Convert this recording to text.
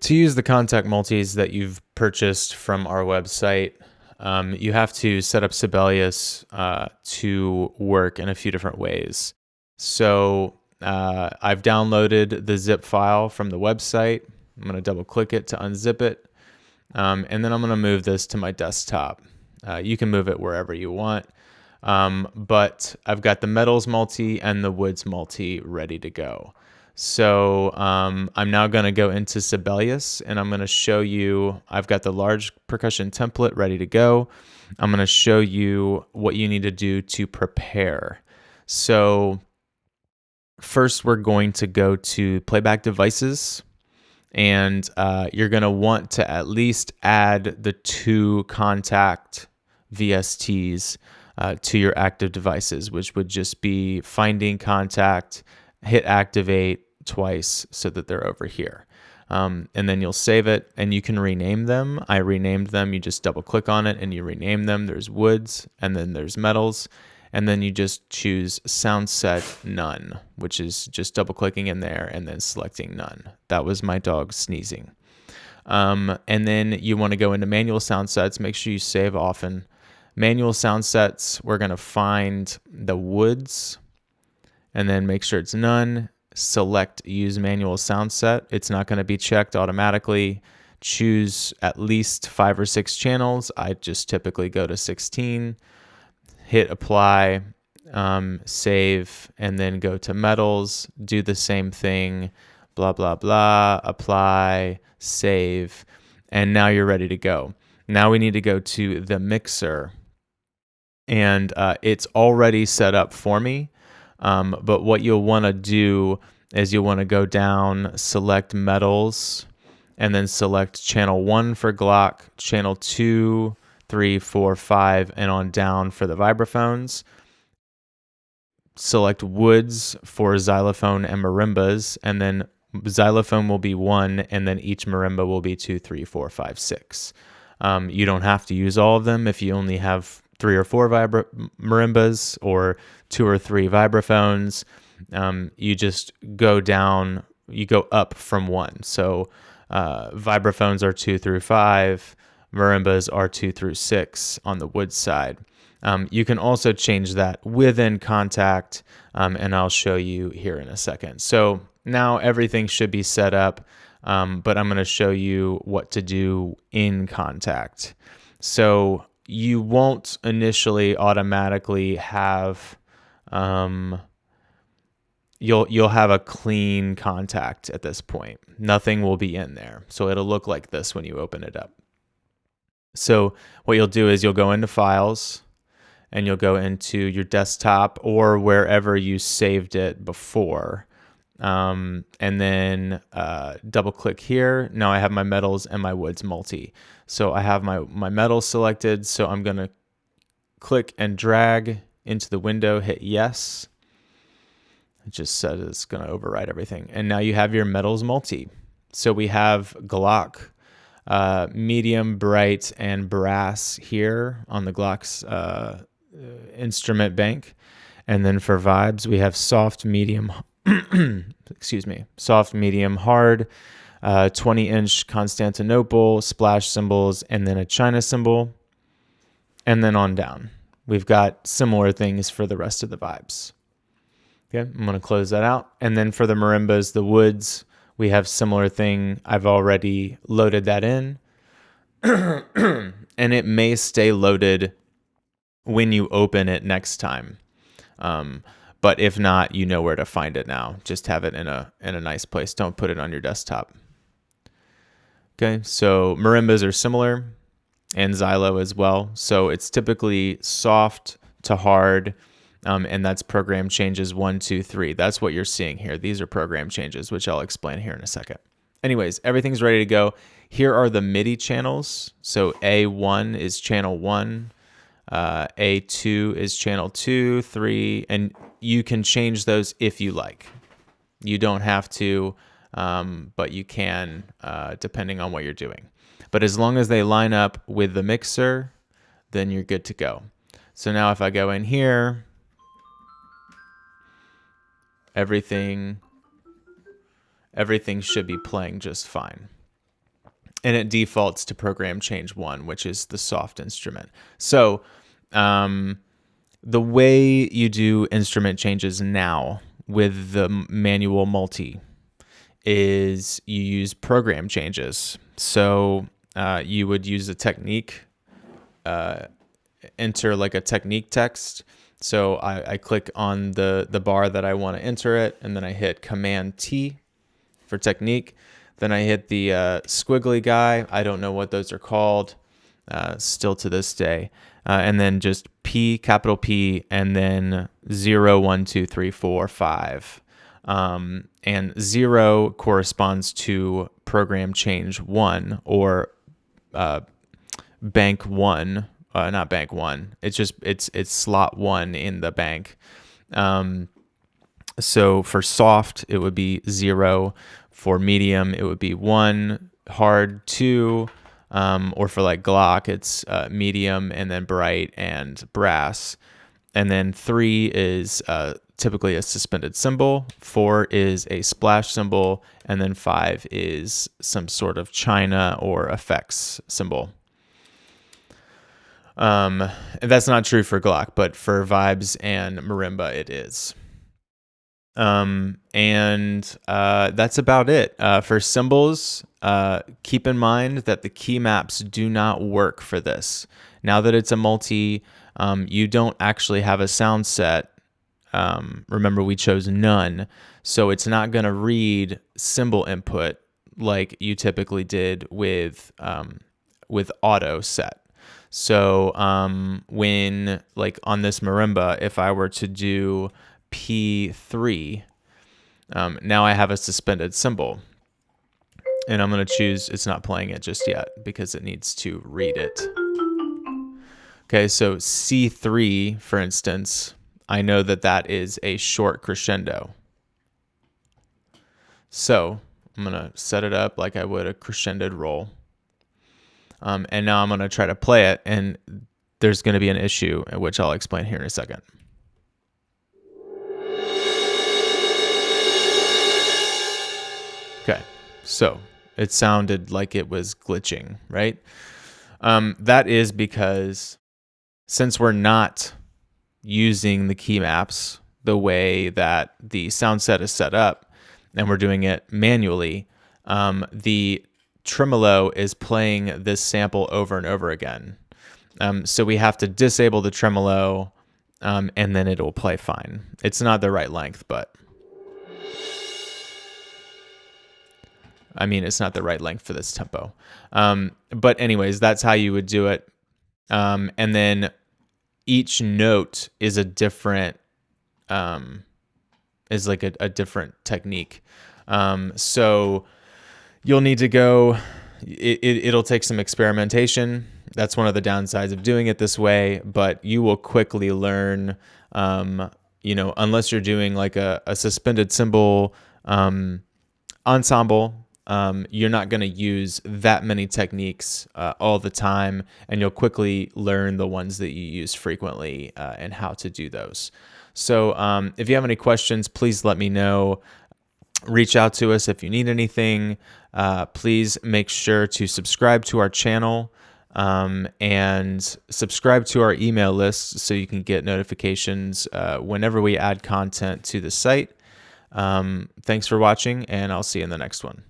To use the Kontakt Multis that you've purchased from our website, you have to set up Sibelius to work in a few different ways. So I've downloaded the zip file from the website. I'm going to double click it to unzip it. And then I'm going to move this to my desktop. You can move it wherever you want. But I've got the metals multi and the woods multi ready to go. So I'm now going to go into Sibelius and I'm going to show you, I've got the large percussion template ready to go. I'm going to show you what you need to do to prepare. So first we're going to go to playback devices, and you're going to want to at least add the 2 Kontakt VSTs to your active devices, which would just be finding Kontakt, hit activate twice so that they're over here. And then you'll save it and you can rename them. I renamed them. You just double click on it and you rename them. There's woods and then there's metals. And then you just choose soundset none, which is just double clicking in there and then selecting none. That was my dog sneezing. And then you want to go into manual sound sets. Make sure you save often. Manual sound sets, we're going to find the woods and then make sure it's none. Select use manual sound set. It's not going to be checked automatically. Choose at least 5 or 6 channels. I just typically go to 16. Hit apply, save, and then go to metals. Do the same thing. Blah, blah, blah. Apply, save. And now you're ready to go. Now we need to go to the mixer. And it's already set up for me. But what you'll want to do is you'll want to go down, select metals, and then select channel 1 for Glock, channel 2, 3, 4, 5, and on down for the vibraphones. Select woods for xylophone and marimbas, and then xylophone will be 1, and then each marimba will be 2, 3, 4, 5, 6. You don't have to use all of them if you only have 3 or 4 marimbas or 2 or 3 vibraphones. You just go down, you go up from 1. So vibraphones are 2 through 5, marimbas are 2 through 6 on the wood side. You can also change that within Kontakt, and I'll show you here in a second. So now everything should be set up, but I'm going to show you what to do in Kontakt. So you won't initially automatically have, you'll have a clean Kontakt at this point. Nothing will be in there. So it'll look like this when you open it up. So what you'll do is you'll go into files and you'll go into your desktop or wherever you saved it before. And then double click here. Now I have my metals and my woods multi. So I have my metals selected. So I'm going to click and drag into the window, hit yes. It just says it's going to override everything. And now you have your metals multi. So we have Glock, medium, bright, and brass here on the Glock's instrument bank. And then for vibes, we have soft, medium, excuse me, soft, medium, hard, 20-inch Constantinople, splash cymbals, and then a China cymbal, and then on down. We've got similar things for the rest of the vibes. Okay, I'm going to close that out. And then for the marimbas, the woods, we have similar thing. I've already loaded that in. And it may stay loaded when you open it next time. But if not, you know where to find it now. Just have it in a nice place. Don't put it on your desktop. Okay, so marimbas are similar, and xylo as well. So it's typically soft to hard, and that's program changes 1, 2, 3. That's what you're seeing here. These are program changes, which I'll explain here in a second. Anyways, everything's ready to go. Here are the MIDI channels. So A1 is channel 1. A2 is channel 2, 3, and you can change those if you like. You don't have to, but you can, depending on what you're doing. But as long as they line up with the mixer, then you're good to go. So now if I go in here, everything should be playing just fine. and it defaults to program change 1, which is the soft instrument. So the way you do instrument changes now with the manual multi is you use program changes. So you would use a technique, enter like a technique text. So I click on the bar that I want to enter it, and then I hit Command T for technique. Then I hit the squiggly guy. I don't know what those are called, still to this day. And then just P, capital P, and then 0, 1, 2, 3, 4, 5. And 0 corresponds to program change 1 or bank 1. Not bank 1. It's slot 1 in the bank. So for soft, it would be 0. For medium, it would be 1. Hard, 2. Or for like Glock, it's medium and then bright and brass. And then 3 is typically a suspended cymbal. 4 is a splash cymbal. And then 5 is some sort of china or effects cymbal. And that's not true for Glock, but for vibes and marimba, it is. And that's about it. For cymbals, keep in mind that the key maps do not work for this. Now that it's a multi, you don't actually have a sound set. Remember, we chose none, so it's not going to read cymbal input like you typically did with auto set. So when, like on this marimba, if I were to do P3, now I have a suspended cymbal. And I'm going to choose, it's not playing it just yet because it needs to read it. Okay, so C3, for instance, I know that that is a short crescendo. So I'm going to set it up like I would a crescendoed roll. And now I'm going to try to play it, and there's going to be an issue, which I'll explain here in a second. Okay, so it sounded like it was glitching, right? That is because since we're not using the key maps the way that the sound set is set up, and we're doing it manually, the tremolo is playing this sample over and over again. So we have to disable the tremolo, and then it'll play fine. It's not the right length, but I mean, it's not the right length for this tempo. But anyways, that's how you would do it. And then each note is a different, is like a different technique. So you'll need to go, it'll take some experimentation. That's one of the downsides of doing it this way, but you will quickly learn, unless you're doing like a suspended cymbal ensemble, you're not going to use that many techniques all the time, and you'll quickly learn the ones that you use frequently and how to do those. So if you have any questions, please let me know. Reach out to us if you need anything. Please make sure to subscribe to our channel and subscribe to our email list so you can get notifications whenever we add content to the site. Thanks for watching, and I'll see you in the next one.